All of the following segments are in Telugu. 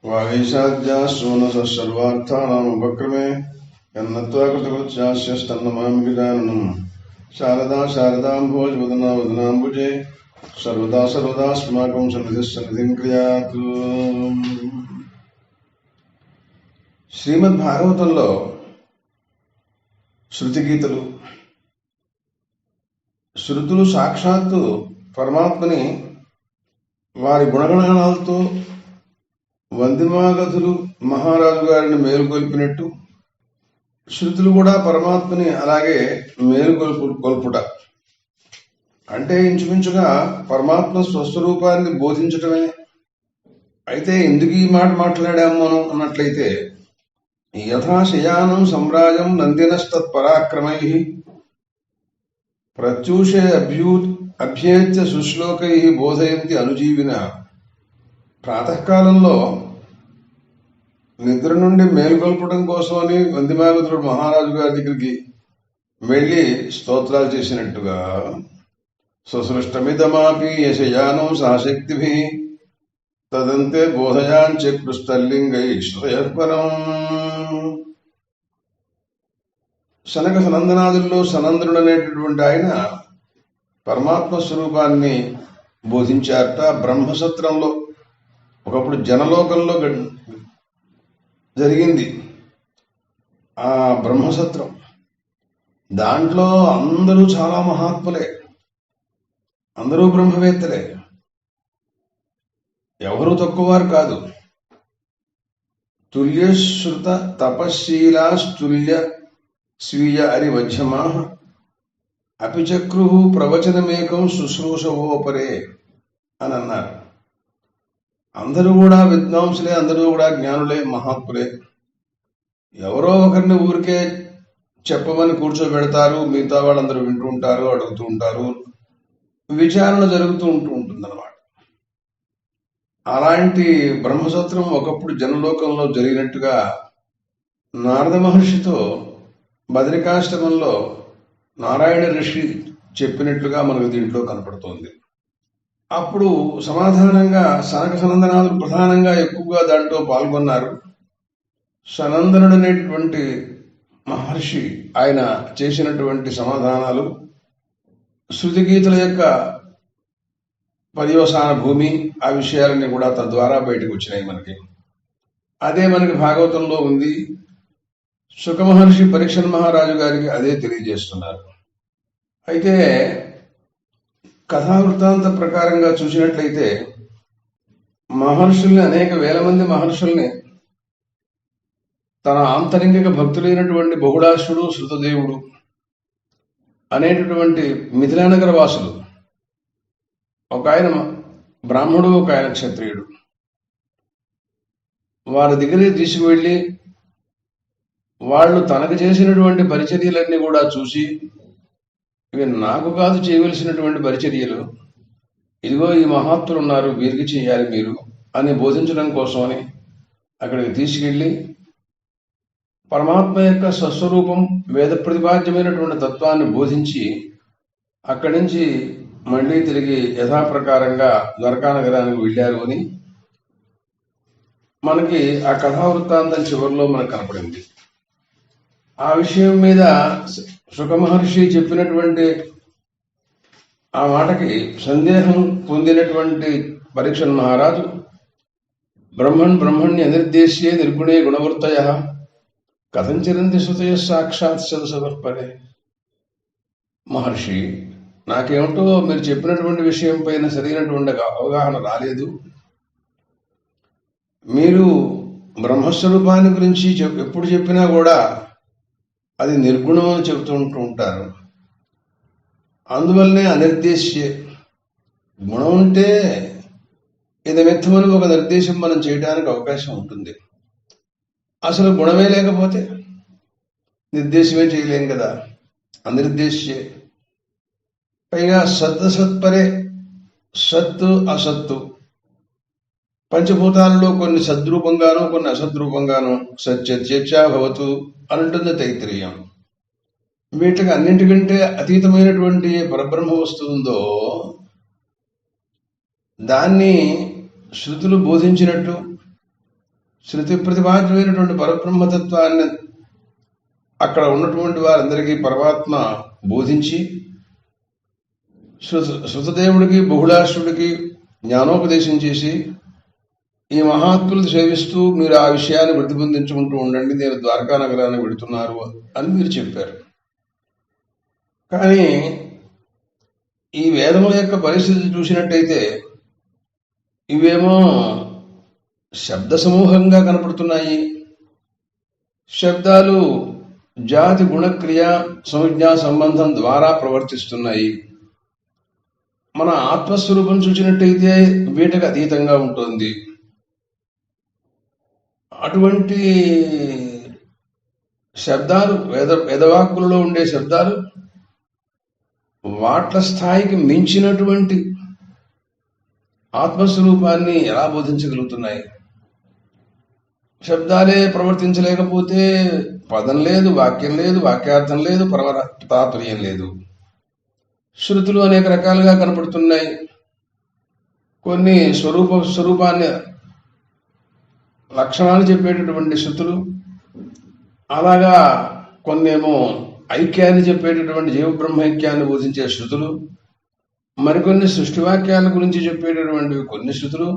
वागीशाद्याश्रवणसर्वार्थानामुपक्रमे यन्नत्वा कृतकृत्यास्यस्तन्नमामि गजाननम् शारदा शारदाम्भोजवदना वदनाम्बुजे सर्वदा सर्वदास्माकं सन्निधिः सन्निधिं क्रियातु। శ్రీమద్ భాగవతంలో శృతి గీతలు, శృతులు సాక్షాత్తు పరమాత్మని వారి గుణగణాలతో వందిమాగధులు మహారాజు గారిని మేలుకొల్పినట్టు శృతులు కూడా పరమాత్మని అలాగే మేలుకొల్పుట అంటే ఇంచుమించుగా పరమాత్మ స్వస్వరూపాన్ని బోధించటమే. అయితే ఎందుకు ఈ మాట మాట్లాడాము మనం అన్నట్లయితే, యథాశయానం సమ్రాజం నందినస్తత్పరాక్రమై ప్రత్యూషే అభ్యేత్య సుశ్లోకై బోధయంతి అనుజీవిన. ప్రాతకాలంలో నిద్ర నుండి మేలుకొల్పడం కోసమని వందిమాగధుడు మహారాజు గారి దగ్గరికి వెళ్ళి స్తోత్రాలు చేసినట్టుగా స్వసృష్టమిదమాపి యశయానం సహశక్తిభి తదంతే బోధయాంచకృష్టలింగై శ్రయపరం. సనక సనందనాదుల్లో సనందనుడు అనేటటువంటి ఆయన పరమాత్మ స్వరూపాన్ని బోధించారట. బ్రహ్మసత్రంలో ఒకప్పుడు జనలోకంలో జరిగింది ఆ బ్రహ్మసత్రం. దాంట్లో అందరూ చాలా మహాత్ములే, అందరూ బ్రహ్మవేత్తలే, ఎవరు తక్కువవారు కాదు. తుల్యశ్రుత తపశీలాస్తుల్య స్వీయ అరివధ్యమా అపిచక్రు ప్రవచనమేకం శుశ్రూషవోపరే అని అన్నారు. అందరూ కూడా విద్వాంసులే, అందరూ కూడా జ్ఞానులే, మహాత్ములే. ఎవరో ఒకరిని ఊరికే చెప్పమని కూర్చోబెడతారు, మిగతా వాళ్ళందరూ వింటూ ఉంటారు, అడుగుతూ ఉంటారు, విచారణ జరుగుతూ ఉంటుందన్నమాట. అలాంటి బ్రహ్మసూత్రం ఒకప్పుడు జనలోకంలో జరిగినట్టుగా నారద మహర్షితో బదరికాశ్రమంలో నారాయణ ఋషి చెప్పినట్లుగా మనకు దీంట్లో కనపడుతోంది. అప్పుడు సమాధానంగా సనక సనందనాదులు ప్రధానంగా ఎక్కువగా దాంట్లో పాల్గొన్నారు. సనందనుడు అనేటువంటి మహర్షి ఆయన చేసినటువంటి సమాధానాలు శృతి గీతల యొక్క పర్యవసాన భూమి, ఆ విషయాలన్నీ కూడా తద్వారా బయటకు వచ్చినాయి మనకి. అదే మనకి భాగవతంలో ఉంది. శుక మహర్షి పరీక్షణ్ మహారాజు గారికి అదే తెలియజేస్తున్నారు. అయితే కథావృత్తాంత ప్రకారంగా చూసినట్లయితే మహర్షుల్ని, అనేక వేల మంది మహర్షుల్ని తన ఆంతరింగిక భక్తులైనటువంటి బహుళాశ్రుడు, శృతదేవుడు అనేటటువంటి మిథిలానగర వాసులు, ఒక ఆయన బ్రాహ్మడు, ఒక ఆయన క్షత్రియుడు, వారి దగ్గరికి తీసుకువెళ్ళి వాళ్ళు తనకు చేసినటువంటి పరిచర్యలన్నీ కూడా చూసి, ఇవి నాకు కాదు చేయవలసినటువంటి పరిచర్యలు, ఇదిగో ఈ మహాత్ములు ఉన్నారు, వీరికి చేయాలి మీరు అని బోధించడం కోసమని అక్కడికి తీసుకెళ్ళి పరమాత్మ యొక్క స్వస్వరూపం, వేద ప్రతిపాద్యమైనటువంటి తత్వాన్ని బోధించి అక్కడి నుంచి మళ్ళీ తిరిగి యథాప్రకారంగా ద్వారకా నగరానికి వెళ్ళారు అని మనకి ఆ కథావృత్తాంతం చివరిలో మనకు కనపడింది. ఆ విషయం మీద శుక మహర్షి చెప్పినటువంటి ఆ మాటకి సందేహం పొందినటువంటి పరీక్షణ్ మహారాజు బ్రహ్మణ్య అనిర్దేశ్యే నిర్గుణే గుణవృత్తయ కథంచరంతి శృతయ సాక్షాత్ సదసపరే. మహర్షి, నాకేమిటో మీరు చెప్పినటువంటి విషయం పైన సరైనటువంటి అవగాహన రాలేదు. మీరు బ్రహ్మస్వరూపాన్ని గురించి ఎప్పుడు చెప్పినా కూడా అది నిర్గుణం అని చెబుతూ ఉంటారు. అందువల్లనే అనిర్దేశ్య. గుణం ఉంటే ఇదమిత్తమని ఒక నిర్దేశం మనం చేయడానికి అవకాశం ఉంటుంది. అసలు గుణమే లేకపోతే నిర్దేశమే చేయలేం కదా. అనిర్దేశ్యే. పైగా సత్పరే, సత్తు అసత్తు, పంచభూతాలలో కొన్ని సద్రూపంగాను కొన్ని అసద్రూపంగాను సత్యత్యక్షా భవతు అంటుంది తైత్తిరీయం. వీటికి అన్నింటికంటే అతీతమైనటువంటి పరబ్రహ్మ వస్తువు ఉందో దాన్ని శృతులు బోధించినట్టు శృతి ప్రతిపాద్యమైనటువంటి పరబ్రహ్మతత్వాన్ని అక్కడ ఉన్నటువంటి వారందరికీ పరమాత్మ బోధించి శృతదేవుడికి బహుళాశ్రుడికి జ్ఞానోపదేశం చేసి ఈ మహాత్ములు సేవిస్తూ మీరు ఆ విషయాన్ని ప్రతిబింబించుకుంటూ ఉండండి, నేను ద్వారకా నగరాన్ని వెడుతున్నారు అని మీరు చెప్పారు. కానీ ఈ వేదముల యొక్క పరిస్థితి చూసినట్టయితే ఇవేమో శబ్ద సమూహంగా కనపడుతున్నాయి. శబ్దాలు జాతి గుణక్రియ సంజ్ఞా సంబంధం ద్వారా ప్రవర్తిస్తున్నాయి. మన ఆత్మస్వరూపం చూసినట్టయితే వీటికి అతీతంగా ఉంటుంది. అటువంటి శబ్దాలు వేదవాక్కులలో ఉండే శబ్దాలు వాట్ల స్థాయికి మించినటువంటి ఆత్మస్వరూపాన్ని ఎలా బోధించగలుగుతున్నాయి? శబ్దాలే ప్రవర్తించలేకపోతే పదం లేదు, వాక్యం లేదు, వాక్యార్థం లేదు, పరమ తాత్పర్యం లేదు. శృతులు అనేక రకాలుగా కనపడుతున్నాయి. కొన్ని స్వరూపాన్ని లక్షణాలు చెప్పేటటువంటి శృతులు, అలాగా కొన్నేమో ఐక్యాన్ని చెప్పేటటువంటి జీవబ్రహ్మైక్యాన్ని బోధించే శృతులు, మరికొన్ని సృష్టివాక్యాల గురించి చెప్పేటటువంటి కొన్ని శృతులు,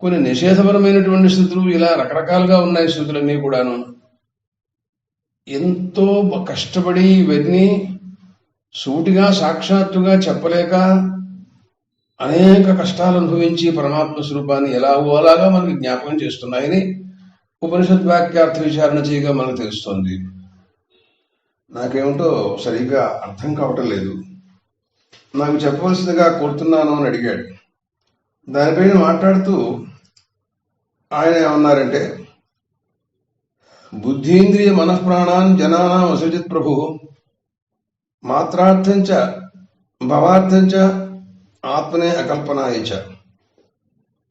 కొన్ని నిషేధపరమైనటువంటి శృతులు, ఇలా రకరకాలుగా ఉన్నాయి శృతులన్నీ కూడాను. ఎంతో కష్టపడి ఇవన్నీ సూటిగా సాక్షాత్తుగా చెప్పలేక అనేక కష్టాలు అనుభవించి పరమాత్మ స్వరూపాన్ని ఎలాగో అలాగా మనకి జ్ఞాపకం చేస్తున్నాయని ఉపనిషత్ వాక్యార్థ విచారణ చేయగా మనకు తెలుస్తోంది. నాకేమిటో సరిగ్గా అర్థం కావటం లేదు. నాకు చెప్పవలసిందిగా కోరుతున్నాను అని అడిగాడు. దానిపైన మాట్లాడుతూ ఆయన ఏమన్నారంటే, బుద్ధీంద్రియ మనఃప్రాణాన్ జనానాం అసృజిత్ ప్రభు మాత్రార్థంచ భవార్థంచ ఆత్మనే అకల్పనాయచ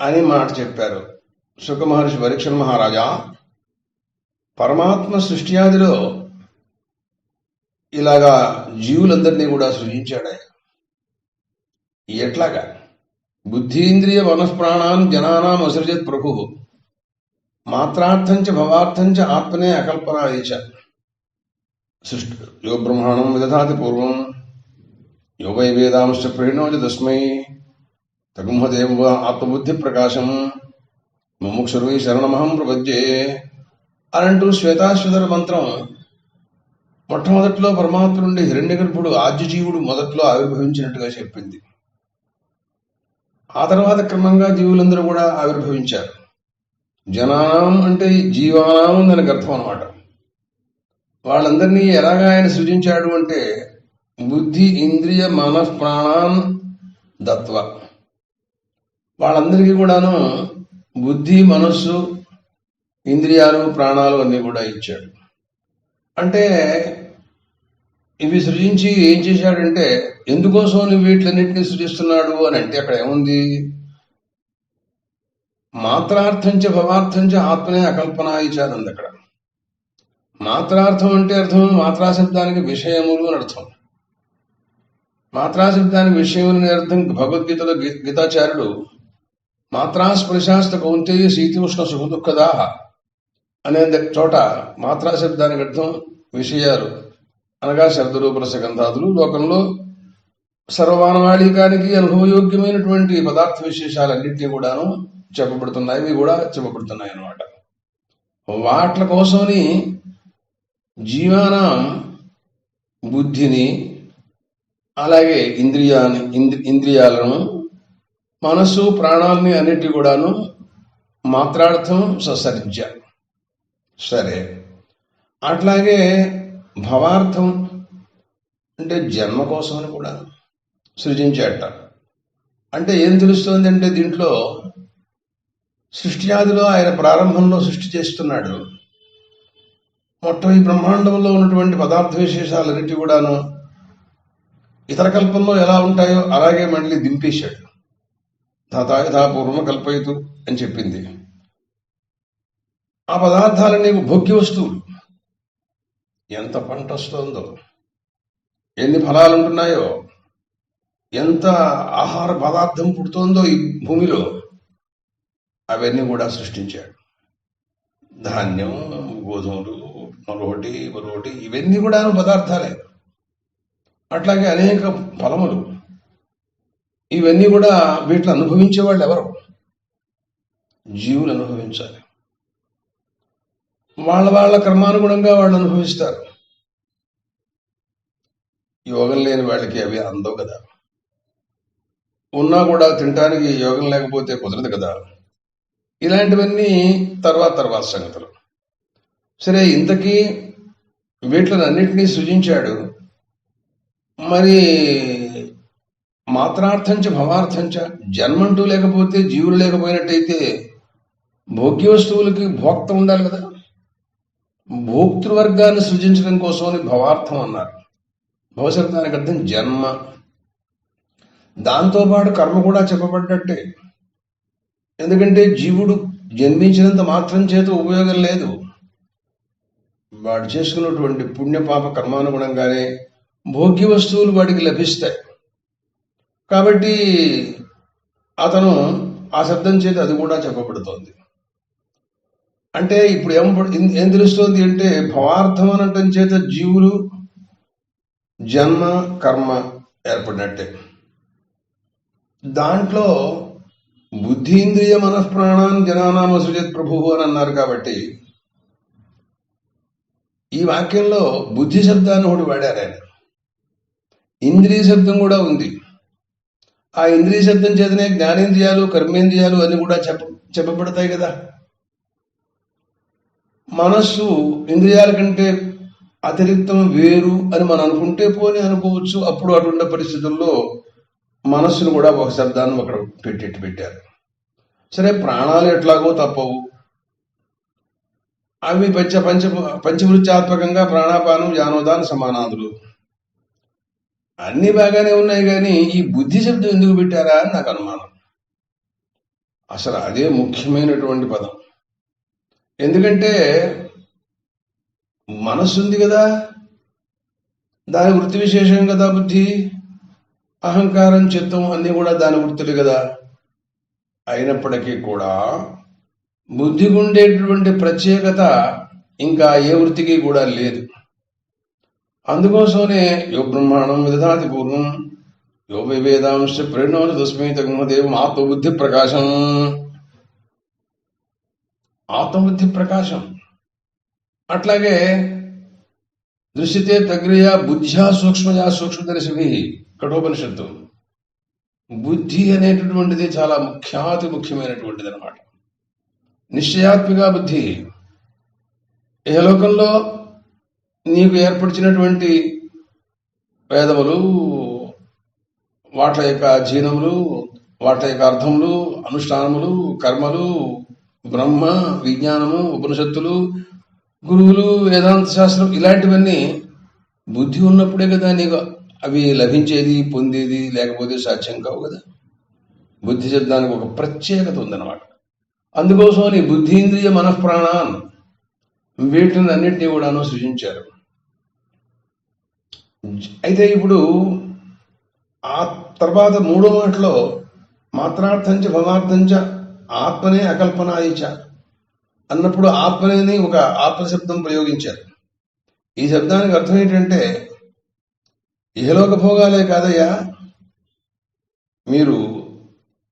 అని మాట చెప్పారు శుక మహర్షి. పరీక్షణ మహారాజా, పరమాత్మ సృష్టియాదిలో ఇలాగా జీవులందరినీ కూడా సృజించాడు. ఎట్లాగా? బుద్ధీంద్రియ మనఃప్రాణాన్ జనానాం అసృజత్ ప్రభు మాత్రార్థంచ భవార్థంచ ఆత్మనే అకల్పనాయచ సృష్టి యో బ్రహ్మాణం విదధాతి పూర్వం యో వై వేదాంశ ప్రేణోజ తస్మై తగుంహదేవ ఆత్మబుద్ధి ప్రకాశం ముముక్షుర్వై శరణమహం ప్రపద్యే అనంటూ శ్వేతాశ్వతర మంత్రం మొట్టమొదట్లో పరమాత్మ నుండి హిరణ్యగర్భుడు ఆద్యజీవుడు మొదట్లో ఆవిర్భవించినట్టుగా చెప్పింది. ఆ తర్వాత క్రమంగా జీవులందరూ కూడా ఆవిర్భవించారు. జనానాం అంటే జీవానాం దానికి అర్థం అన్నమాట. వాళ్ళందరినీ ఎలాగా ఆయన సృజించాడు అంటే బుద్ధి ఇంద్రియ మనఃప్రాణాన్ దత్వ, వాళ్ళందరికీ కూడాను బుద్ధి, మనస్సు, ఇంద్రియాలు, ప్రాణాలు అన్నీ కూడా ఇచ్చాడు. అంటే ఇవి సృజించి ఏం చేశాడంటే, ఎందుకోసం నువ్వు వీటిలన్నింటినీ సృజిస్తున్నాడు అని అంటే అక్కడ ఏముంది? మాత్రార్థంచ భవార్థంచ ఆత్మనే అకల్పన ఇచ్చారంది. అక్కడ మాత్రార్థం అంటే అర్థం మాత్రాశబ్దానికి విషయములు అని అర్థం. మాత్రాశబ్దానికి విషయములు అని అర్థం భగవద్గీతలో గీతాచార్యుడు మాత్రాస్పృశాస్త కౌంతేయ శీతోష్ణ సుఖ దుఃఖదాహ అనే చోట మాత్రాశబ్దానికి అర్థం విషయాలు అనగా శబ్దరూపరసగంధాదులు. లోకంలో సర్వమానవాళికానికి అనుభవయోగ్యమైనటువంటి పదార్థ విశేషాలన్నింటినీ కూడాను చెప్పబడుతున్నాయి. ఇవి కూడా చెప్పబడుతున్నాయి అన్నమాట. వాట్ల కోసమని జీవానాం బుద్ధిని, అలాగే ఇంద్రియాలను, మనస్సు, ప్రాణాలని అన్నిటి కూడాను మాత్రార్థం ససర్జ. సరే, అట్లాగే భవార్థం అంటే జన్మ కోసమని కూడా సృజించాట. అంటే ఏం తెలుస్తోంది అంటే దీంట్లో సృష్టి ఆదిలో ఆయన ప్రారంభంలో సృష్టి చేస్తున్నాడు. మొత్తం ఈ బ్రహ్మాండంలో ఉన్నటువంటి పదార్థ విశేషాలన్నిటి కూడాను ఇతర కల్పంలో ఎలా ఉంటాయో అలాగే మళ్ళీ దింపేశాడు. ధాతా పూర్వం కల్పయతు అని చెప్పింది. ఆ పదార్థాలన్నీ భోగ్య వస్తువులు. ఎంత పంట వస్తుందో, ఎన్ని ఫలాలు ఉంటున్నాయో, ఎంత ఆహార పదార్థం పుడుతోందో ఈ భూమిలో, అవన్నీ కూడా సృష్టించాడు. ధాన్యం, గోధుమలు, మరొకటి ఇవన్నీ కూడా పదార్థాలే. అట్లాగే అనేక ఫలములు, ఇవన్నీ కూడా వీటిని అనుభవించే వాళ్ళు ఎవరు? జీవులు అనుభవించాలి. వాళ్ళ కర్మానుగుణంగా వాళ్ళు అనుభవిస్తారు. యోగం లేని వాళ్ళకి అవి అందవు కదా. ఉన్నా కూడా తినటానికి యోగం లేకపోతే కుదరదు కదా. ఇలాంటివన్నీ తర్వాత సంగతులు. సరే, ఇంతకీ వీటిని అన్నిటినీ సృజించాడు. మరి మాత్రార్థంచ భవార్థంచ, జన్మంటూ లేకపోతే, జీవులు లేకపోయినట్టయితే భోగ్య వస్తువులకి భోక్త ఉండాలి కదా. భోక్తృవర్గాన్ని సృజించడం కోసమని భవార్థం అన్నారు. భవశబ్దానికి అర్థం జన్మ. దాంతోపాటు కర్మ కూడా చెప్పబడ్డట్టే. ఎందుకంటే జీవుడు జన్మించినంత మాత్రం చేత ఉపయోగం లేదు. వాడు చేసుకున్నటువంటి పుణ్యపాప కర్మానుగుణంగానే భోగ్య వస్తువులు వాడికి లభిస్తాయి. కాబట్టి అతను ఆ శబ్దం చేత అది కూడా చెప్పబడుతోంది. అంటే ఇప్పుడు ఏం తెలుస్తోంది అంటే, భవార్థం అనటం చేత జీవులు జన్మ కర్మ ఏర్పడినట్టే. దాంట్లో బుద్ధీంద్రియ మనఃప్రాణాన్ జనానాం అసృజత్ ప్రభు అని అన్నారు. కాబట్టి ఈ వాక్యంలో బుద్ధి శబ్దాన్ని ఒకటి వాడారు ఆయన. ఇంద్రియ శబ్దం కూడా ఉంది. ఆ ఇంద్రియ శబ్దం చేతనే జ్ఞానేంద్రియాలు, కర్మేంద్రియాలు అన్ని కూడా చెప్పబడతాయి కదా. మనస్సు ఇంద్రియాల కంటే అతిరిక్తం వేరు అని మనం అనుకుంటే పోనీ అనుకోవచ్చు. అప్పుడు అటువంటి పరిస్థితుల్లో మనస్సును కూడా ఒక శబ్దాన్ని అక్కడ పెట్టారు. సరే, ప్రాణాలు ఎట్లాగో తప్పవు. అవి పంచవృత్యాత్మకంగా ప్రాణాపానం జ్ఞానోదాన సమానాదులు అన్ని బాగానే ఉన్నాయి. కానీ ఈ బుద్ధి శబ్దం ఎందుకు పెట్టారా అని నాకు అనుమానం. అసలు అదే ముఖ్యమైనటువంటి పదం. ఎందుకంటే మనస్సు ఉంది కదా, దాని వృత్తి విశేషం కదా బుద్ధి. అహంకారం, చిత్తం అన్నీ కూడా దాని వృత్తులు కదా. అయినప్పటికీ కూడా బుద్ధికి ఉండేటటువంటి ప్రత్యేకత ఇంకా ఏ వృత్తికి కూడా లేదు. అందుకోసమే యో బ్రహ్మాండం విదధాతి పూర్వం యో వేదాంశ ప్రేరణోజ తస్మై తగ్మదేవం ఆత్మబుద్ధి ప్రకాశం. ఆత్మబుద్ధి ప్రకాశం. అట్లాగే దృశ్యతే తగ్రయ బుద్ధ్యా సూక్ష్మజా సూక్ష్మదర్శిభి కఠోపనిషత్తు. బుద్ధి అనేటటువంటిది చాలా ముఖ్యమైనటువంటిది అనమాట. నిశ్చయాత్మిక బుద్ధి. ఏ లోకంలో నీకు ఏర్పరిచినటువంటి వేదములు, వాటి యొక్క అధ్యయనములు, వాటి యొక్క అర్థములు, అనుష్ఠానములు, కర్మలు, బ్రహ్మ విజ్ఞానము, ఉపనిషత్తులు, గురువులు, వేదాంత శాస్త్రం, ఇలాంటివన్నీ బుద్ధి ఉన్నప్పుడే కదా నీకు అవి లభించేది, పొందేది. లేకపోతే సాధ్యం కావు కదా. బుద్ధి శబ్దానికి ఒక ప్రత్యేకత ఉందన్నమాట. అందుకోసం బుద్ధీంద్రియ మనఃప్రాణాన్ వీటిని అన్నింటినీ కూడాను సృజించారు. అయితే ఇప్పుడు ఆ తర్వాత మూడో మాటలో మాత్రార్థంచ భవార్థంచ ఆత్మనే అకల్పనాయిచ అన్నప్పుడు ఆత్మనేని ఒక ఆత్మశబ్దం ప్రయోగించారు. ఈ శబ్దానికి అర్థం ఏంటంటే, ఇహలోక భోగాలే కాదయ్యా, మీరు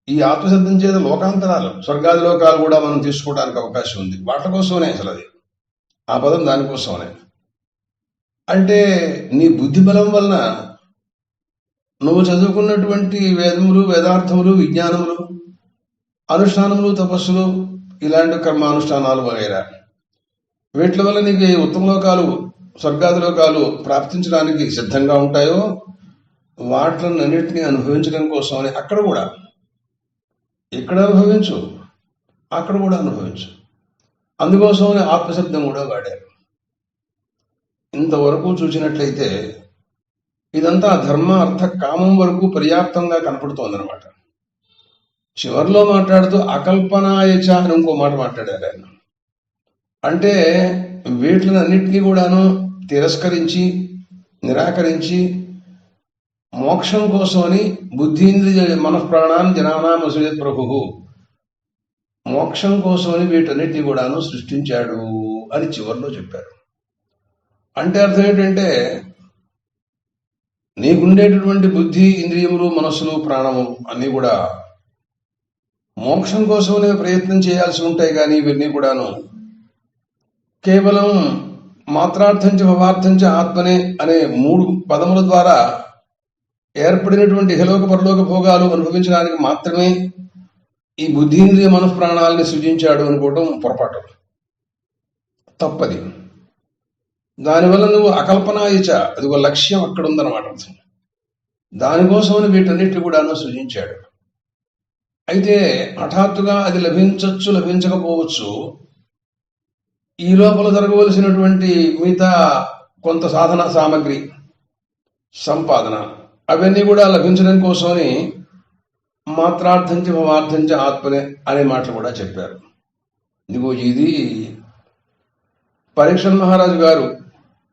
ఈ ఆత్మశబ్దం చేత లోకాంతరాలు, స్వర్గాది లోకాలు కూడా మనం తీసుకోవడానికి అవకాశం ఉంది. వాటి కోసమే అసలు అది, ఆ పదం దానికోసమనే. అంటే నీ బుద్ధి బలం వలన నువ్వు చదువుకున్నటువంటి వేదములు, వేదార్థములు, విజ్ఞానములు, అనుష్ఠానములు, తపస్సులు, ఇలాంటి కర్మానుష్ఠానాలు వగైరా వీటి వల్ల నీకు ఉత్తమ లోకాలు, స్వర్గాది లోకాలు ప్రాప్తించడానికి సిద్ధంగా ఉంటాయో వాటిని అన్నింటినీ అనుభవించడం కోసమని అక్కడ కూడా, ఇక్కడ అనుభవించు, అక్కడ కూడా అనుభవించు. అందుకోసమని ఆత్మశబ్దం కూడా వాడారు. ఇంతవరకు చూసినట్లయితే ఇదంతా ధర్మ అర్థ కామం వరకు పర్యాప్తంగా కనపడుతోందనమాట. చివరిలో మాట్లాడుతూ అకల్పనాయచ అని ఇంకో మాట మాట్లాడారు ఆయన. అంటే వీటిని అన్నింటినీ కూడాను తిరస్కరించి, నిరాకరించి మోక్షం కోసమని బుద్ధీంద్రియ మనఃప్రాణాన్ జనానాం అసృజత్ ప్రభు మోక్షం కోసమని వీటన్నిటిని కూడాను సృష్టించాడు అని చివరిలో చెప్పారు. అంటే అర్థం ఏంటంటే నీకుండేటటువంటి బుద్ధి, ఇంద్రియములు, మనస్సులు, ప్రాణము అన్నీ కూడా మోక్షం కోసమనే ప్రయత్నం చేయాల్సి ఉంటాయి. కానీ ఇవన్నీ కూడాను కేవలం మాత్రార్థంచ భవార్థంచ ఆత్మనే అనే 3 పదముల ద్వారా ఏర్పడినటువంటి ఇహలోక పరలోక భోగాలు అనుభవించడానికి మాత్రమే ఈ బుద్ధీంద్రియ మనఃప్రాణాలని సృజించాడు అనుకోవటం పొరపాటు, తప్పది. దానివల్ల నువ్వు అకల్పనాయిచ, అది ఒక లక్ష్యం అక్కడ ఉందన్నమాట. దానికోసమని వీటన్నిటి కూడాను సృజించాడు. అయితే హఠాత్తుగా అది లభించవచ్చు, లభించకపోవచ్చు. ఈ లోపల జరగవలసినటువంటి మిగతా కొంత సాధన సామగ్రి, సంపాదన, అవన్నీ కూడా లభించడం కోసమని మాత్రార్థంచ భవార్థంచ ఆత్మనే అనే మాటలు కూడా చెప్పారు. ఇదిగో ఇది పరీక్షణ్ మహారాజు గారు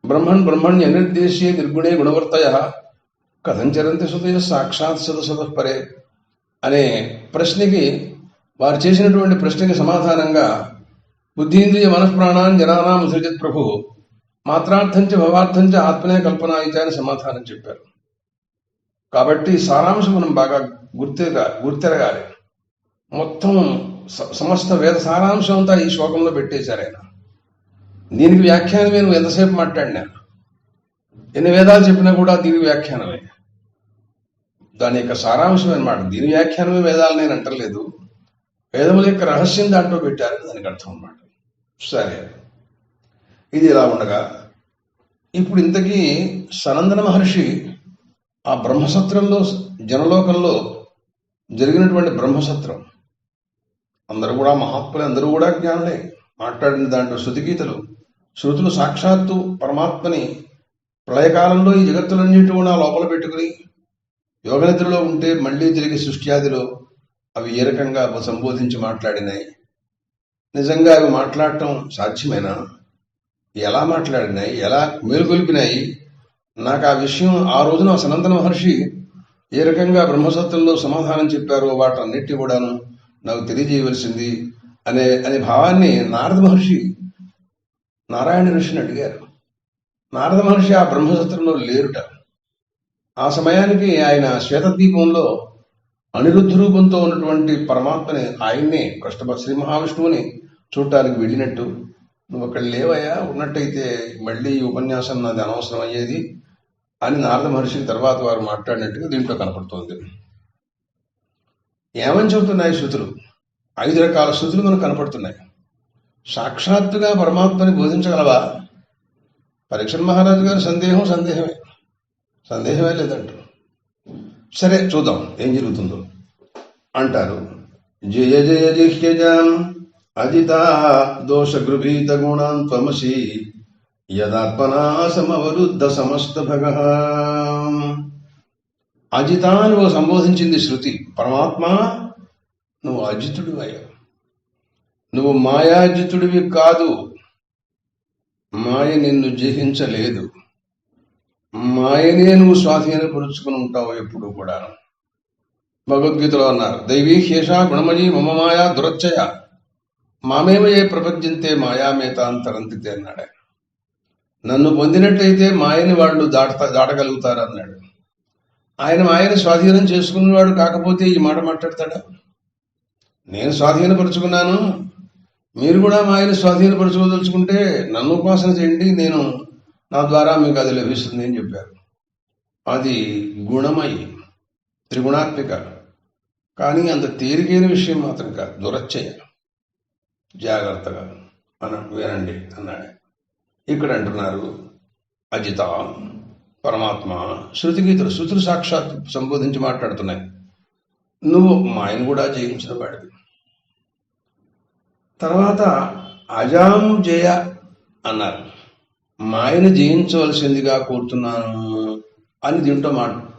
బ్రహ్మణ్య నిర్దేశ్యే నిర్గుణే గుణవర్తయ కథంచరంతి సుతయ సాక్షాత్ సదసతఃపరే అనే ప్రశ్నకి, వారు చేసినటువంటి ప్రశ్నకి సమాధానంగా బుద్ధీంద్రియ మనఃప్రాణాన్ జనానాం సృజత్ ప్రభు మాత్రార్థంచ భవార్థంచ ఆత్మనే కల్పనాయిచ అని సమాధానం చెప్పారు. కాబట్టి సారాంశం మనం బాగా గుర్తెరగాలి. మొత్తం సమస్త వేద సారాంశం అంతా ఈ శ్లోకంలో పెట్టేశారు ఆయన. దీనికి వ్యాఖ్యానమే నువ్వు ఎంతసేపు మాట్లాడినా, ఎన్ని వేదాలు చెప్పినా కూడా దీనికి వ్యాఖ్యానమే, దాని యొక్క సారాంశం అనమాట. దీని వ్యాఖ్యానమే వేదాలు నేను అంటలేదు, వేదముల యొక్క రహస్యం దాంట్లో పెట్టారని దానికి అర్థం అన్నమాట. సరే, ఇది ఇలా ఉండగా ఇప్పుడు ఇంతకీ సనందన మహర్షి ఆ బ్రహ్మసత్రంలో, జనలోకంలో జరిగినటువంటి బ్రహ్మసత్రం, అందరూ కూడా మహాత్ములే, అందరూ కూడా జ్ఞానులే, మాట్లాడిన దాంట్లో శృతిగీతలు, శృతులు సాక్షాత్తు పరమాత్మని ప్రళయకాలంలో ఈ జగత్తులన్నింటి కూడా లోపల పెట్టుకుని యోగనిద్రలో ఉంటే మళ్ళీ తిరిగి సృష్ట్యాదిలో అవి ఏ రకంగా సంబోధించి మాట్లాడినాయి. నిజంగా అవి మాట్లాడటం సాధ్యమేనా? ఎలా మాట్లాడినాయి, ఎలా మేలుకొల్పినాయి? నాకు ఆ విషయం ఆ రోజున సనందన మహర్షి ఏ రకంగా బ్రహ్మసత్రంలో సమాధానం చెప్పారో వాటన్నిటి కూడాను నాకు తెలియజేయవలసింది అనే భావాన్ని నారద మహర్షి నారాయణ ఋషిని అడిగారు. నారద మహర్షి ఆ బ్రహ్మసత్రంలో లేరుట. ఆ సమయానికి ఆయన శ్వేతద్వీపంలో అనిరుద్ధ రూపంతో ఉన్నటువంటి పరమాత్మని, ఆయన్నే శ్రీ మహావిష్ణువుని చూడటానికి వెళ్ళినట్టు, నువ్వు అక్కడ లేవయ్యా, ఉన్నట్టయితే మళ్ళీ ఈ ఉపన్యాసం నాది అనవసరం అయ్యేది అని నారద మహర్షికి తర్వాత వారు మాట్లాడినట్టుగా దీంట్లో కనపడుతోంది. ఏమని చెబుతున్నాయి శృతులు? 5 రకాల శృతులు మనకు కనపడుతున్నాయి. సాక్షాత్తుగా పరమాత్మని బోధించగలవా? పరీక్షణ్ మహారాజు గారు సందేహమే లేదంటారు. సరే, చూద్దాం ఏం జరుగుతుందో అంటారు. జయ జయ జిహ్యజాం అజితా దోష గృభీత గుణాం త్వమసి యదాత్మనా సమవరుద్ధ సమస్త భగ. అజిత నువ్వు సంబోధించింది శృతి. పరమాత్మ, నువ్వు అజితుడు అయ్యా, నువ్వు మాయాజితుడివి కాదు. మాయ నిన్ను జయించలేదు, మాయనే నువ్వు స్వాధీనపరుచుకుని ఉంటావు ఎప్పుడు కూడా. భగవద్గీతలో అన్నారు, దైవీ హ్యేషా గుణమయీ మమ మాయా దురచ్చయ మామేవ ఏ ప్రపంచంతే మాయామేతాంతరంతితే అన్నాడు. నన్ను పొందినట్టయితే మాయని వాళ్ళు దాటగలుగుతారు అన్నాడు. ఆయన మాయని స్వాధీనం చేసుకున్నవాడు కాకపోతే ఈ మాట మాట్లాడతాడా? నేను స్వాధీనపరుచుకున్నాను, మీరు కూడా మాయని స్వాధీనపరచుకోదలుచుకుంటే నన్ను ఉపాసన చేయండి, నా ద్వారా మీకు అది లభిస్తుంది అని చెప్పారు. అది గుణమయి, త్రిగుణాత్మిక, కానీ అంత తేలికైన విషయం మాత్రం కాదు. దురచ్చయ, జాగ్రత్తగా వినండి అన్నాడు. ఇక్కడ అంటున్నారు అజిత పరమాత్మ. శృతులు సాక్షాత్ సంబోధించి మాట్లాడుతున్నాయి. నువ్వు మాయను కూడా జయించిన వాడివి. తర్వాత అజాం జయ అన్నారు. మాయను జయించవలసిందిగా కోరుతున్నాను అని దీంట్లో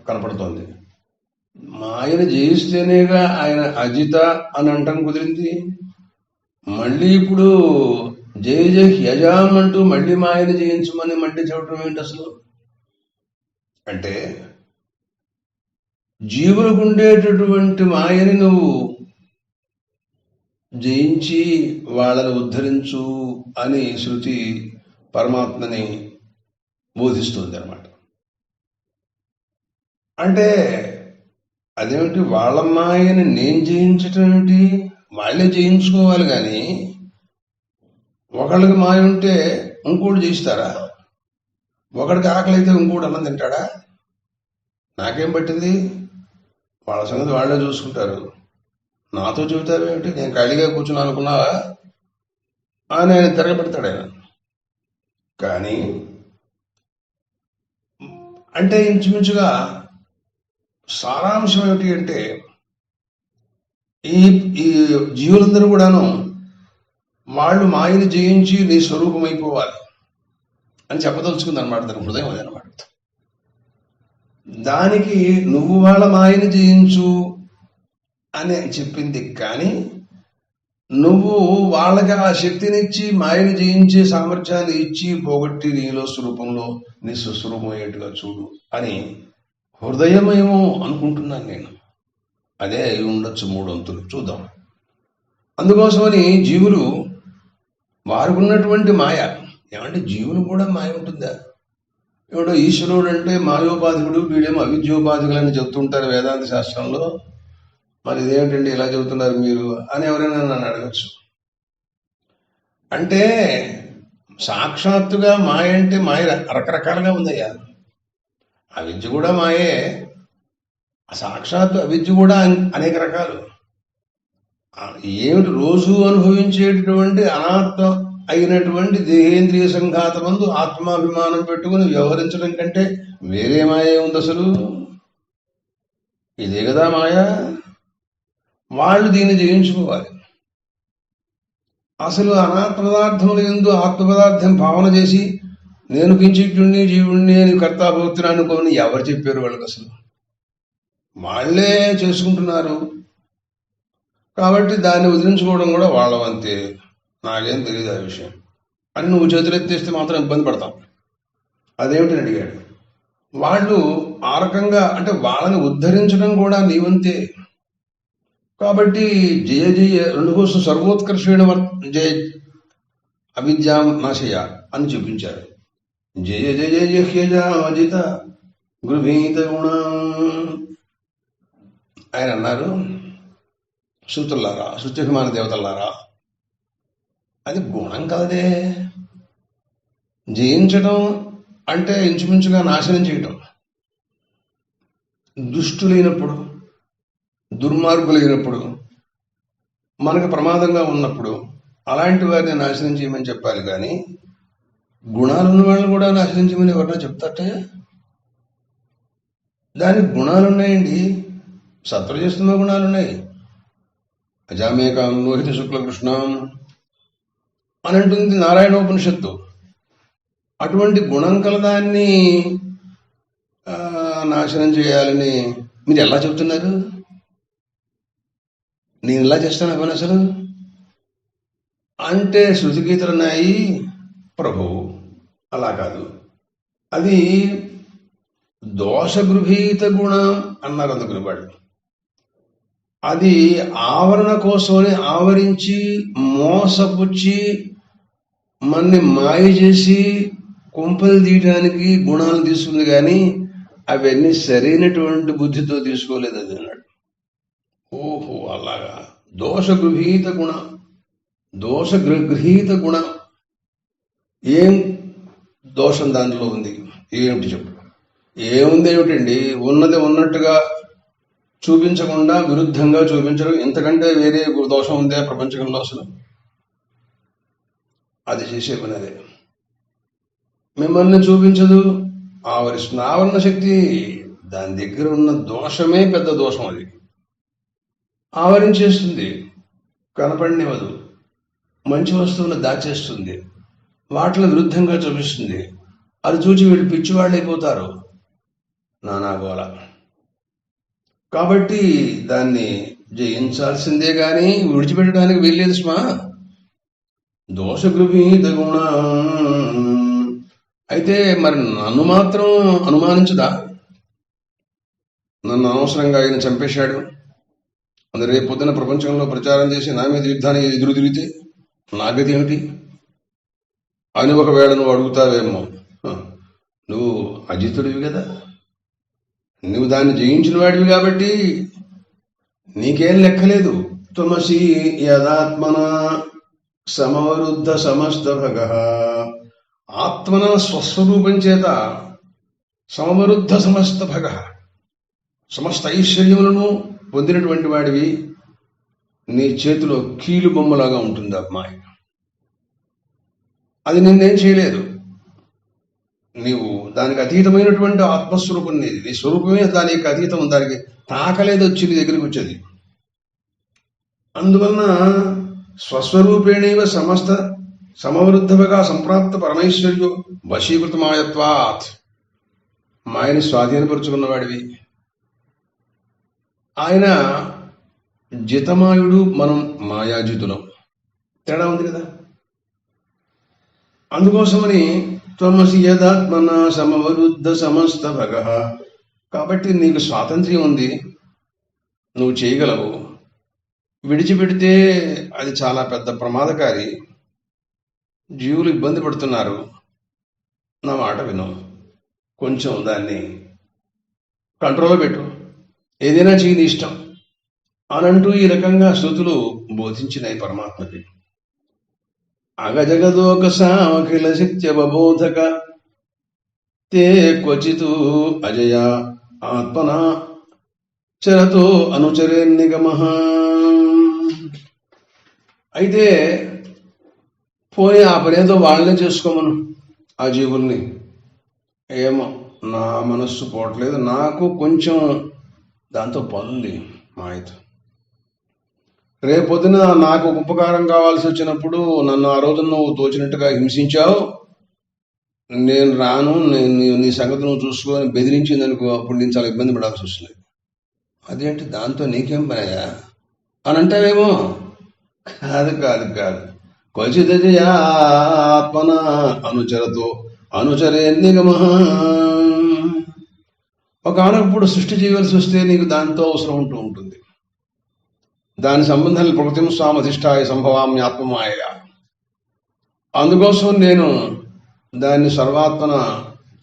కనపడుతోంది. మాయను జయిస్తేనేగా ఆయన అజిత అని అంటాం కుదిరింది. మళ్ళీ ఇప్పుడు జయ జయ యజాం అంటూ మళ్ళీ మాయను జయించమని మళ్ళీ చెప్పడం ఏంటి అసలు? అంటే జీవులకు ఉండేటటువంటి మాయని నువ్వు జయించి వాళ్ళని ఉద్ధరించు అని శృతి పరమాత్మని బోధిస్తుంది అనమాట. అంటే అదేమిటి, వాళ్ళ మాయని నేను జయించటం ఏమిటి? వాళ్ళే జయించుకోవాలి కానీ ఒకళ్ళకి మాయ ఉంటే ఇంకోటి జయిస్తారా? ఒకడికి ఆకలి అయితే ఇంకోటి అన్నం తింటాడా? నాకేం పట్టింది, వాళ్ళ సంగతి వాళ్ళే చూసుకుంటారు. నాతో చెబుతావేమిటి, నేను ఖాళీగా కూర్చున్నా అనుకున్నావా అని ఆయన తిరగబెడతాడు ఆయన. కానీ అంటే ఇంచుమించుగా సారాంశం ఏమిటి అంటే, ఈ ఈ జీవులందరూ కూడాను వాళ్ళు మాయని జయించి నీ స్వరూపం అయిపోవాలి అని చెప్పదలుచుకుంది అనమాట. దాని హృదయం అది అనమాట. దానికి నువ్వు వాళ్ళ మాయని జయించు అని చెప్పింది. కానీ నువ్వు వాళ్ళకి ఆ శక్తినిచ్చి మాయని జయించే సామర్థ్యాన్ని ఇచ్చి పోగొట్టి నీలో స్వరూపంలో నీ స్వస్వరూపం అయ్యేట్టుగా చూడు అని హృదయమేమో అనుకుంటున్నాను నేను. అదే అయి ఉండొచ్చు 3 వంతులు, చూద్దాం. అందుకోసమని జీవులు వారికి ఉన్నటువంటి మాయ, ఏమంటే జీవులు కూడా మాయ ఉంటుందా? ఎవడో ఈశ్వరుడు అంటే మాయోపాధికుడు, వీడేమో అవిద్యోపాధికులు అని చెప్తుంటారు వేదాంత శాస్త్రంలో. మరి ఇదేమిటండి ఇలా చెబుతున్నారు మీరు అని ఎవరైనా నన్ను అడగచ్చు. అంటే సాక్షాత్తుగా మాయ అంటే మాయ రకరకాలుగా ఉందయ్యా. అవిద్య కూడా మాయే, సాక్షాత్తు అవిద్య కూడా అనేక రకాలు. ఏమిటి, రోజు అనుభవించేటటువంటి అనాత్మ అయినటువంటి దేహేంద్రియ సంఘాతమందు ఆత్మాభిమానం పెట్టుకుని వ్యవహరించడం కంటే వేరే మాయ ఉంది అసలు? ఇదే కదా మాయ. వాళ్ళు దీన్ని జయించుకోవాలి. అసలు అనాత్మ పదార్థముల యందు ఆత్మ పదార్థం భావన చేసి నేను కించిట్యుణ్ణి జీవుణ్ణి అని కర్తాభోక్తుని అనుకోని ఎవరు చెప్పారు వాళ్ళకి? అసలు వాళ్లే చేసుకుంటున్నారు. కాబట్టి దాన్ని వదిలించుకోవడం కూడా వాళ్ళ వంతే. నాకేం తెలియదు ఆ విషయం అని నువ్వు చేతులెత్తేస్తే మాత్రం ఇబ్బంది పడతాం. అదేమిటని అడిగాడు. వాళ్ళు ఆ రకంగా అంటే వాళ్ళని ఉద్ధరించడం కూడా నీ వంతే. కాబట్టి జయ జయ రెండు కోసం సర్వోత్కర్షణ జయ అవిద్యాం నాశయ అని చూపించారు. జయ జయ జహ్యజాజిత గృహీత గుణం ఆయన అన్నారు. శృతుల్లారా, శృత్యభిమాన దేవతల్లారా, అది గుణం కలదే. జయించడం అంటే ఇంచుమించుగా నాశనం చేయటం. దుష్టులైనప్పుడు, దుర్మార్గులైనప్పుడు, మనకు ప్రమాదంగా ఉన్నప్పుడు అలాంటి వారిని నాశనం చేయమని చెప్పాలి. కానీ గుణాలున్న వాళ్ళని కూడా నాశనం చేయమని ఎవరన్నా చెప్తాటే? దానికి గుణాలున్నాయండి, సత్వజస్తమ గుణాలున్నాయి. అజామేకాం లోహిత శుక్లకృష్ణం అని అంటుంది నారాయణోపనిషత్తు. అటువంటి గుణం కలదాన్ని నాశనం చేయాలని మీరు ఎలా చెబుతున్నారు? నేను ఇలా చేస్తాను పని అసలు అంటే శృతిగీతలున్నాయి ప్రభు. అలా కాదు, అది దోషగృహీత గుణం అన్నారు. అందుకుని వాడు అది ఆవరణ కోసమని ఆవరించి మోసపుచ్చి మన్ని మాయ చేసి కుంపలు తీయడానికి గుణాలు తీసుకుంది. కానీ అవన్నీ సరైనటువంటి బుద్ధితో తీసుకోలేదు అది అన్నాడు. ఓహో అలాగా. దోషగృహీత గుణం, దోషగృహీత గుణం. ఏం దోషం దాంట్లో ఉంది? ఏమిటి చెప్పు? ఏముంది ఏమిటండి? ఉన్నది ఉన్నట్టుగా చూపించకుండా విరుద్ధంగా చూపించడం, ఇంతకంటే వేరే దోషం ఉందే ప్రపంచంలో? అసలు అది చేసే పని అదే. మిమ్మల్ని చూపించదు, ఆవరిస్తుంది. ఆవరణ శక్తి దాని దగ్గర ఉన్న దోషమే పెద్ద దోషం. అది ఆవరించేస్తుంది, కనపడినివ్వదు. మంచి వస్తువులను దాచేస్తుంది, వాటిలో విరుద్ధంగా చూపిస్తుంది. అది చూసి వీళ్ళు పిచ్చివాళ్ళు అయిపోతారు, నానాగోళ. కాబట్టి దాన్ని జయించాల్సిందే కానీ విడిచిపెట్టడానికి వీల్లేదు స్మా. దోషగృహీత గుణ. అయితే మరి నన్ను మాత్రం అనుమానించదా? నన్ను అనవసరంగా ఆయన చంపేశాడు, అందులో రేపు పొద్దున ప్రపంచంలో ప్రచారం చేసి నా మీద యుద్ధానికి ఎదురు తిరిగితే నా గతి ఏమిటి అని ఒకవేళ నువ్వు అడుగుతావేమో. నువ్వు అజితుడివి కదా, నువ్వు దాన్ని జయించిన వాడివి కాబట్టి నీకేం లెక్కలేదు. త్వమసి యదాత్మన సమవరుద్ధ సమస్త భగ. ఆత్మన స్వస్వరూపం చేత సమవరుద్ధ సమస్త భగ, సమస్త ఐశ్వర్యములను పొందినటువంటి వాడివి. నీ చేతిలో కీలు బొమ్మలాగా ఉంటుంది అమ్మాయి. అది నిన్నేం చేయలేదు. నీవు దానికి అతీతమైనటువంటి ఆత్మస్వరూపం నీది. నీ స్వరూపమే దానికి అతీతం, దానికి తాకలేదు వచ్చి నీ దగ్గరికి వచ్చేది. అందువలన స్వస్వరూపేణైవ సమస్త సమవృద్ధగా సంప్రాప్త పరమైశ్వర్యో వశీకృతమాయత్వాత్. మాయని స్వాధీనపరుచుకున్నవాడివి. ఆయన జితమాయుడు, మనం మాయాజితులం. తేడా ఉంది కదా. అందుకోసమని త్వమసి యదాత్మన సమవరుద్ధ సమస్త భగ. కాబట్టి నీకు స్వాతంత్ర్యం ఉంది, నువ్వు చేయగలవు. విడిచిపెడితే అది చాలా పెద్ద ప్రమాదకారి. జీవులు ఇబ్బంది పడుతున్నారు. నా మాట విను, కొంచెం దాన్ని కంట్రోల్లో పెట్టు, ఏదైనా చేయని ఇష్టం అనంటూ ఈ రకంగా శృతులు బోధించినాయి పరమాత్మకి. అగజగదోక సామఖిల శక్త్యవబోధక తే క్వచితు అజయ ఆత్మన చరతో అనుచరే నిగమ. అయితే పోనీ ఆ పనేదో వాళ్ళనే చేసుకోమను ఆ జీవుల్ని. ఏమో నా మనస్సు పోవట్లేదు, నాకు కొంచెం దాంతో పనుంది మాయతో. రేపొద్దున నాకు ఉపకారం కావాల్సి వచ్చినప్పుడు నన్ను ఆ రోజు నువ్వు తోచినట్టుగా హింసించావు, నేను రాను, నేను నీ సంగతి నువ్వు చూసుకొని బెదిరించింది అనుకో, అప్పుడు నేను చాలా ఇబ్బంది పడాల్సి వస్తుంది. అదేంటి దాంతో నీకేం పనయా అని అంటావేమో. కాదు కాదు కాదు, క్వచిదజయాత్మన అనుచరతో అనుచరే నిగమ. ఒకనప్పుడు సృష్టి చేయవలసి వస్తే నీకు దాంతో అవసరం ఉంటూ ఉంటుంది. దాని సంబంధాలు ప్రకృతిం స్వామధిష్టాయ సంభవామ్యాత్మమాయ. అందుకోసం నేను దాన్ని సర్వాత్మన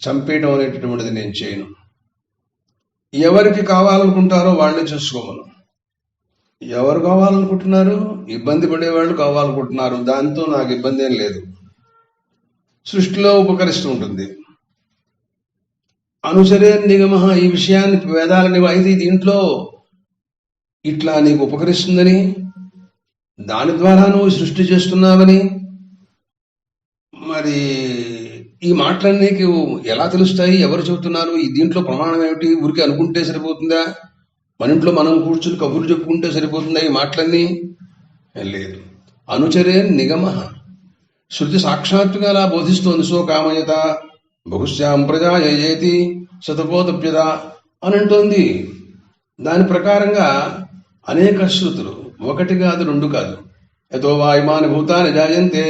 చంపేయడం అనేటటువంటిది నేను చేయను. ఎవరికి కావాలనుకుంటారో వాళ్ళే చేసుకోమను. ఎవరు కావాలనుకుంటున్నారు? ఇబ్బంది పడేవాళ్ళు కావాలనుకుంటున్నారు. దాంతో నాకు ఇబ్బంది ఏం లేదు, సృష్టిలో ఉపకరిస్తూ ఉంటుంది. అనుచరే నిగమ. ఈ విషయాన్ని వేదాలని అయితే దీంట్లో ఇట్లా నీకు ఉపకరిస్తుందని, దాని ద్వారా నువ్వు సృష్టి చేస్తున్నావని, మరి ఈ మాటలన్నీ నీకు ఎలా తెలుస్తాయి? ఎవరు చెబుతున్నారు? ఈ దీంట్లో ప్రమాణం ఏమిటి? ఊరికి అనుకుంటే సరిపోతుందా? మన ఇంట్లో మనం కూర్చుని కబుర్లు చెప్పుకుంటే సరిపోతుందా ఈ మాటలన్నీ? లేదు. అనుచరే నిగమ. శృతి సాక్షాత్తుగా అలా బోధిస్తోంది. సో కామయత బహుశ్యాం ప్రజా యజేతి శతకోతప్యత అని అంటోంది. దాని ప్రకారంగా అనేక శృతులు, ఒకటి కాదు రెండు కాదు. యతో వాయుమాని భూతాని జాయంతే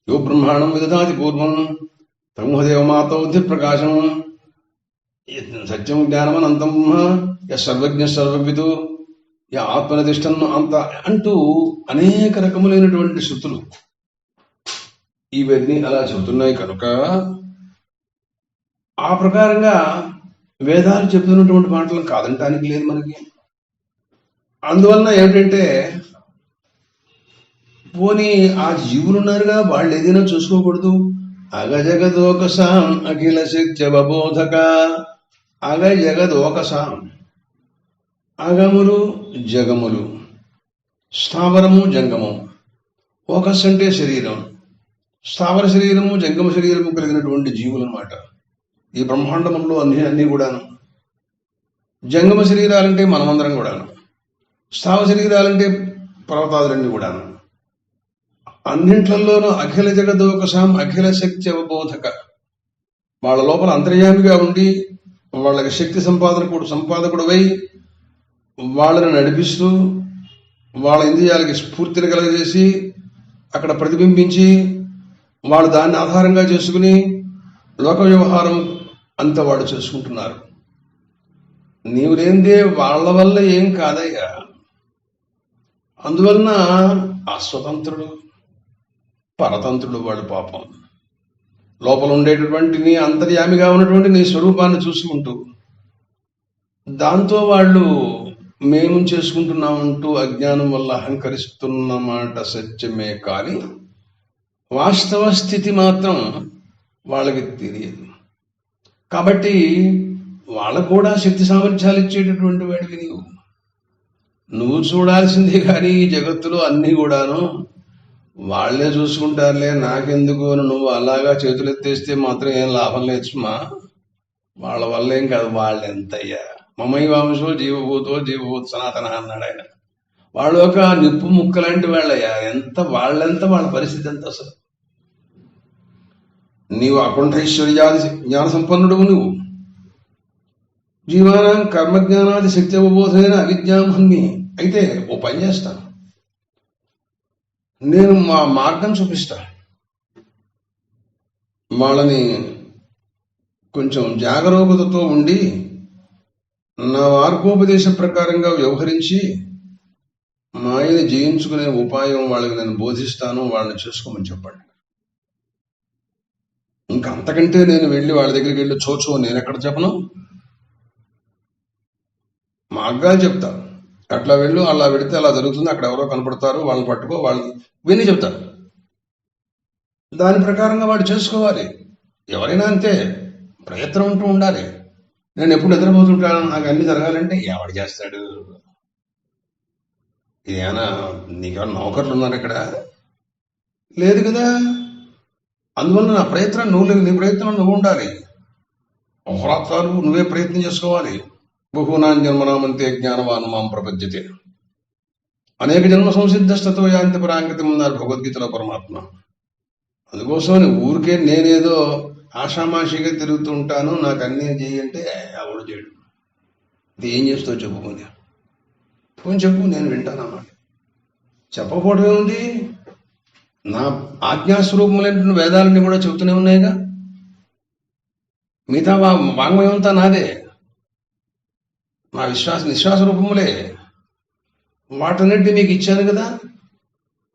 యో బ్రహ్మాండం విదధాతి పూర్వం తమోదేవ మాతౌద్ధి ప్రకాశం సత్యం జ్ఞానమనంతం సర్వజ్ఞ సర్వవిదు ఆత్మనితిష్టను అంత అంటూ అనేక రకములైనటువంటి శృతులు ఇవన్నీ అలా చెబుతున్నాయి. కనుక ఆ ప్రకారంగా వేదాలు చెబుతున్నటువంటి మాటలను కాదంటానికి లేదు మనకి. అందువలన ఏమిటంటే, పోనీ ఆ జీవులు ఉన్నారుగా, వాళ్ళు ఏదైనా చూసుకోకూడదు. అగజగదోకసాం అఖిల శక్త్యవబోధక. అగ జగదోకసాం, అగములు జగములు, స్థావరము జంగము. ఓకస్ అంటే శరీరం, స్థావర శరీరము జంగమ శరీరము కలిగినటువంటి జీవులు అన్నమాట ఈ బ్రహ్మాండములో అన్ని కూడాను. జంగమ శరీరాలంటే మనమందరం కూడాను, స్థావర శరీరాలంటే పర్వతాదులన్నీ కూడాను. అన్నింట్లలోనూ అఖిల జగదోకసాం అఖిల శక్తి అవబోధక. వాళ్ళ లోపల అంతర్యామిగా ఉండి వాళ్ళకి శక్తి సంపాదకుడువై వాళ్ళని నడిపిస్తూ వాళ్ళ ఇంద్రియాలకి స్ఫూర్తిని కలగజేసి అక్కడ ప్రతిబింబించి వాళ్ళు దాన్ని ఆధారంగా చేసుకుని లోక వ్యవహారం అంతా వాళ్ళు చేసుకుంటున్నారు. నీవు లేనిదే వాళ్ళ వల్ల ఏం కాదయ్యా. అందువలన అస్వతంత్రుడు, పరతంత్రుడు వాళ్ళు పాపం. లోపల ఉండేటటువంటి అంతర్యామిగా ఉన్నటువంటి నీ స్వరూపాన్ని చూసుకుంటూ దాంతో వాళ్ళు మేము చేసుకుంటున్నామంటూ అజ్ఞానం వల్ల అహంకరిస్తున్నమాట సత్యమే కానీ వాస్తవ స్థితి మాత్రం వాళ్ళకి తెలియదు. కాబట్టి వాళ్ళకు కూడా శక్తి సామర్థ్యాలు ఇచ్చేటటువంటి వాడివి నువ్వు చూడాల్సిందే కానీ ఈ జగత్తులో అన్నీ కూడాను వాళ్లే చూసుకుంటారులే, నాకెందుకు నువ్వు అలాగా చేతులు ఎత్తేస్తే మాత్రం ఏం లాభం లేదు సుమా. వాళ్ళ వల్ల ఏం కాదు. వాళ్ళెంతయ్యా మమైవాంశో జీవభూతో జీవభూత సనాతన అన్నాడు ఆయన. వాళ్ళు ఒక నిప్పు ముక్క లాంటి వాళ్ళయ్యా. వాళ్ళెంత వాళ్ళ పరిస్థితి ఎంత అసలు. నీవు అకుంఠైశ్వర్యాది జ్ఞాన సంపన్నుడు. నువ్వు జీవానాం కర్మజ్ఞానాది శక్తి అవబోధైన అవిద్యామహ్ని. అయితే ఓ పని చేస్తాను, నేను మా మార్గం చూపిస్తా. వాళ్ళని కొంచెం జాగరూకతతో ఉండి నా మార్గోపదేశ ప్రకారంగా వ్యవహరించి మాయని జయించుకునే ఉపాయం వాళ్ళకి నేను బోధిస్తాను, వాళ్ళని చేసుకోమని చెప్పండి. ఇంకా అంతకంటే నేను వెళ్ళి వాళ్ళ దగ్గరికి వెళ్ళి చోచో నేను ఎక్కడ చెప్పను, మార్గాలు చెప్తా. అట్లా వెళ్ళు, అలా వెళితే అలా జరుగుతుంది, అక్కడ ఎవరో కనపడతారు, వాళ్ళని పట్టుకో, వాళ్ళని విని చెప్తారు. దాని ప్రకారంగా వాడు చేసుకోవాలి. ఎవరైనా అంతే, ప్రయత్నం ఉంటూ ఉండాలి. నేను ఎప్పుడు నిద్రపోతుంటాను, నాకు అన్ని జరగాలంటే ఎవడు చేస్తాడు? ఇదేనా నీకేమైనా నౌకర్లు ఉన్నారు ఇక్కడ? లేదు కదా. అందువల్ల నా ప్రయత్నం నీ ప్రయత్నం నువ్వు ఉండాలి. అహోరాత్రాలు నువ్వే ప్రయత్నం చేసుకోవాలి. బహూనాం జన్మనామంతే జ్ఞానవాన్ మాం ప్రపంచతే, అనేక జన్మ సంసిద్ధస్తతో యాంతి పరాంగతి ఉన్నారు భగవద్గీతలో పరమాత్మ. అందుకోసమని ఊరికే నేనేదో ఆషామాషిగా తిరుగుతూ ఉంటాను, నాకు అన్నీ చేయంటే ఎవడు చేయడు. ఇది ఏం చేస్తావు చెప్పుకుంది, ఫోన్ చెప్పు, నేను వింటానన్నమాట. చెప్పకపోవడం ఏముంది, నా ఆజ్ఞాస్వరూపములైన వేదాలన్నీ కూడా చెబుతూనే ఉన్నాయిగా. మిగతా వాంగ్మయం అంతా నాదే, నా నిశ్వాస రూపములే. వాటన్నిటిని మీకు ఇచ్చాను కదా,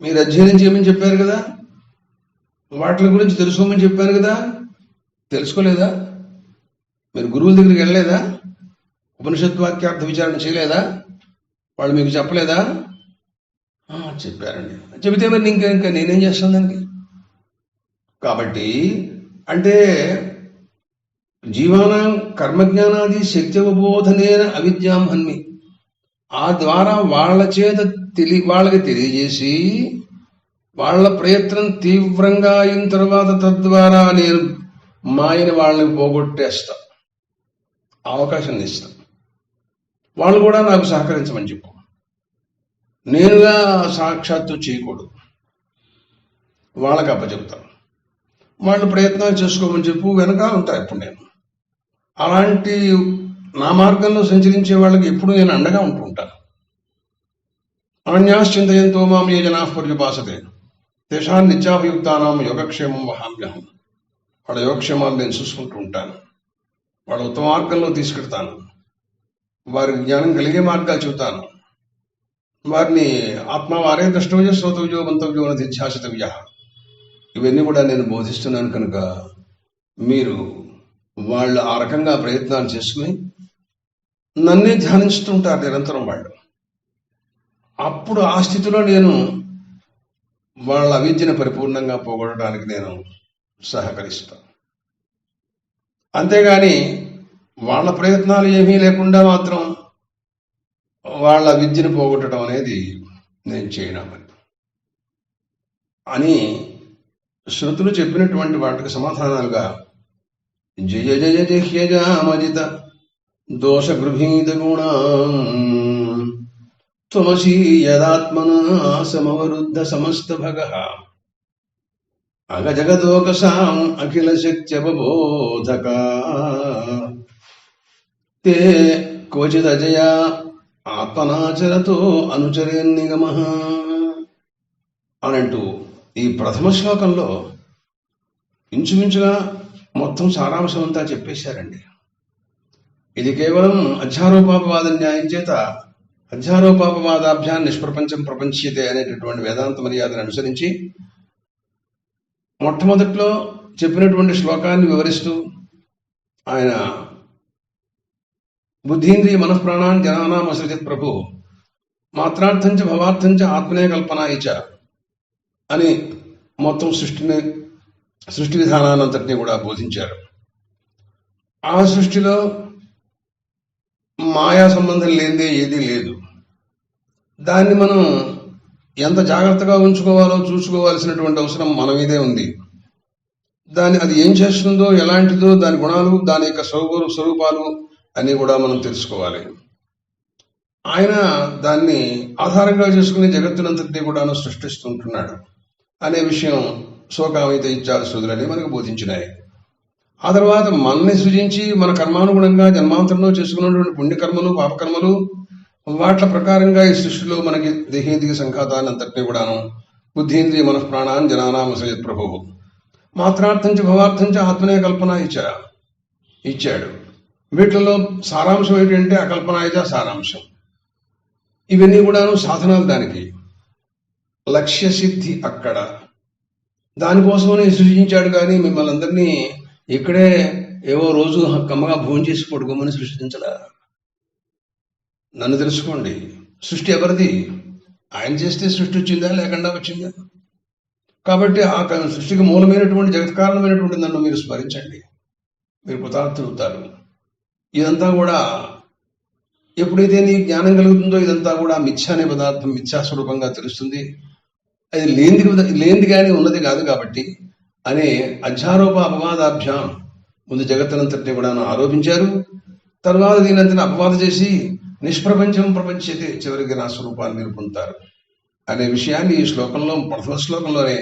మీరు అధ్యయనం చేయమని చెప్పారు కదా, వాటి గురించి తెలుసుకోమని చెప్పాను కదా. తెలుసుకోలేదా? మీరు గురువుల దగ్గరికి వెళ్ళలేదా? ఉపనిషత్ వాక్యార్థ విచారణ చేయలేదా? వాళ్ళు మీకు చెప్పలేదా? చెప్పారండి. చెబితే మరి ఇంకా నేనేం చేస్తాను దానికి? కాబట్టి అంటే జీవానాం కర్మజ్ఞానాది శక్తి అవబోధనేన అవిద్యాం హన్మి. ఆ ద్వారా వాళ్ళ చేత వాళ్ళకి తెలియజేసి వాళ్ళ ప్రయత్నం తీవ్రంగా అయిన తర్వాత తద్వారా నేను మాయని వాళ్ళని పోగొట్టేస్తా, అవకాశం ఇస్తా. వాళ్ళు కూడా నాకు సహకరించమని చెప్పు. నేనుగా సాక్షాత్తు చేయకూడదు, వాళ్ళకి అప్పచెప్తాను. వాళ్ళు ప్రయత్నాలు చేసుకోమని చెప్పు, వెనకాల ఉంటా ఎప్పుడు నేను. అలాంటి నా మార్గంలో సంచరించే వాళ్ళకి ఎప్పుడు నేను అండగా ఉంటుంటాను. అనన్యాశ్చింతయంతో మాం ఏ జనా పర్యుపాసతే తేషాన్ నిత్యాభియుక్తానాం యోగక్షేమం వహామ్యహం. వాళ్ళ యోగక్షేమాలు నేను చూసుకుంటూ ఉంటాను, వాళ్ళ ఉత్తమ మార్గంలో తీసుకెడతాను, వారికి జ్ఞానం కలిగే మార్గాలు చెబుతాను. వారిని ఆత్మవారే ద్రష్టవ్య శ్రోతవ్యో మంతవ్యో నిధ్యాసితవ్య, ఇవన్నీ కూడా నేను బోధిస్తున్నాను. కనుక మీరు వాళ్ళు ఆ రకంగా ప్రయత్నాలు చేసుకుని నన్నే ధ్యానిస్తుంటారు నిరంతరం వాళ్ళు. అప్పుడు ఆ స్థితిలో నేను వాళ్ళ అవిద్యను పరిపూర్ణంగా పోగొట్టడానికి నేను సహకరిస్తాను. అంతేగాని వాళ్ళ ప్రయత్నాలు ఏమీ లేకుండా మాత్రం వాళ్ళ విద్యను పోగొట్టడం అనేది నేను చేయనమని అని శృతులు చెప్పినటువంటి వాటికి సమాధానాలుగా జయ జయ జహ్యజామజిత దోష గృహీత గుణా త్వమసి యదాత్మనా సమవరుద్ధ సమస్త భగ అగజగదోకసాం అఖిల శక్త్యవబోధక తే క్వచిదజయా ఆత్మనాచరతో అనుచరేన్నిగమ అనంటూ ఈ ప్రథమ శ్లోకంలో ఇంచుమించుగా మొత్తం సారాంశం అంతా చెప్పేశారండి. ఇది కేవలం అధ్యారోపాపవాద న్యాయం చేత అధ్యారోపాపవాదాభ్యాం నిష్ప్రపంచం ప్రపంచ్యతే అనేటటువంటి వేదాంత మర్యాదను అనుసరించి మొట్టమొదట్లో చెప్పినటువంటి శ్లోకాన్ని వివరిస్తూ ఆయన బుద్ధీంద్రియ మనఃప్రాణాన్ జనానాం అసృజత్ ప్రభు మాత్రార్థంచ భవార్థంచ ఆత్మనే కల్పనాయిచ అని మొత్తం సృష్టి విధానాన్నంతటినీ కూడా బోధించారు. ఆ సృష్టిలో మాయా సంబంధం లేనిదే ఏదీ లేదు. దాన్ని మనం ఎంత జాగ్రత్తగా ఉంచుకోవాలో చూసుకోవాల్సినటువంటి అవసరం మన మీదే ఉంది. అది ఏం చేస్తుందో, ఎలాంటిదో, దాని గుణాలు, దాని యొక్క స్వరూపాలు అన్ని కూడా మనం తెలుసుకోవాలి. ఆయన దాన్ని ఆధారంగా చేసుకుని జగత్తునంతటినీ కూడాను సృష్టిస్తుంటున్నాడు అనే విషయం శోకామిత ఇత్యాది శ్రుతులని మనకు బోధించినాయి. ఆ తర్వాత మనల్ని సృజించి మన కర్మానుగుణంగా జన్మాంతరంలో చేసుకున్నటువంటి పుణ్యకర్మలు, పాపకర్మలు, వాట్ల ప్రకారంగా ఈ సృష్టిలో మనకి దేహేంద్రియ సంఘాతాన్ని అంతటినీ కూడాను బుద్ధీంద్రియ మనఃప్రాణాన్ జనానాం అసృజత్ ప్రభువు మాత్రార్థంచ భవార్థంచ ఆత్మనే కల్పనాయిచ ఇచ్చాడు. వీటిలో సారాంశం ఏంటంటే అకల్పనాయిచ సారాంశం. ఇవన్నీ కూడాను సాధనాలు. దానికి లక్ష్య సిద్ధి అక్కడ. దానికోసమని సృష్టించాడు. కానీ మిమ్మల్ని అందరినీ ఇక్కడే ఏవో రోజు కమ్మగా భోజనం చేసి పడుకోమని సృష్టించలా. నన్ను తెలుసుకోండి, సృష్టి ఎవరిది? ఆయన చేస్తే సృష్టి వచ్చిందా లేకుండా వచ్చిందా? కాబట్టి ఆ సృష్టికి మూలమైనటువంటి జగత్కారణమైనటువంటి నన్ను మీరు స్మరించండి, మీరు కృతార్థులవుతారు. ఇదంతా కూడా ఎప్పుడైతే నీ జ్ఞానం కలుగుతుందో ఇదంతా కూడా మిథ్య అనే పదార్థం మిథ్యాస్వరూపంగా తెలుస్తుంది. అది లేనిది కానీ ఉన్నది కాదు. కాబట్టి అనే అధ్యారోప అపవాదాభ్యాం ముందు జగత్తునంతటిని కూడా ఆరోపించారు. తర్వాత దీనంతని అపవాద చేసి నిష్ప్రపంచం ప్రపంచతే చివరికి నా స్వరూపాన్ని మీరు పొందుతారు అనే విషయాన్ని ఈ శ్లోకంలో, ప్రథమ శ్లోకంలోనే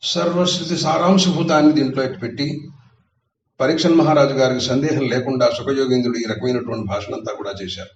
సర్వశ్రుతి సారాంశభూతాన్ని దీంట్లో పెట్టి పరీక్షణ్ మహారాజు గారికి సందేహం లేకుండా సుఖయోగేంద్రుడు ఈ రకమైనటువంటి భాషణంతా కూడా చేశారు.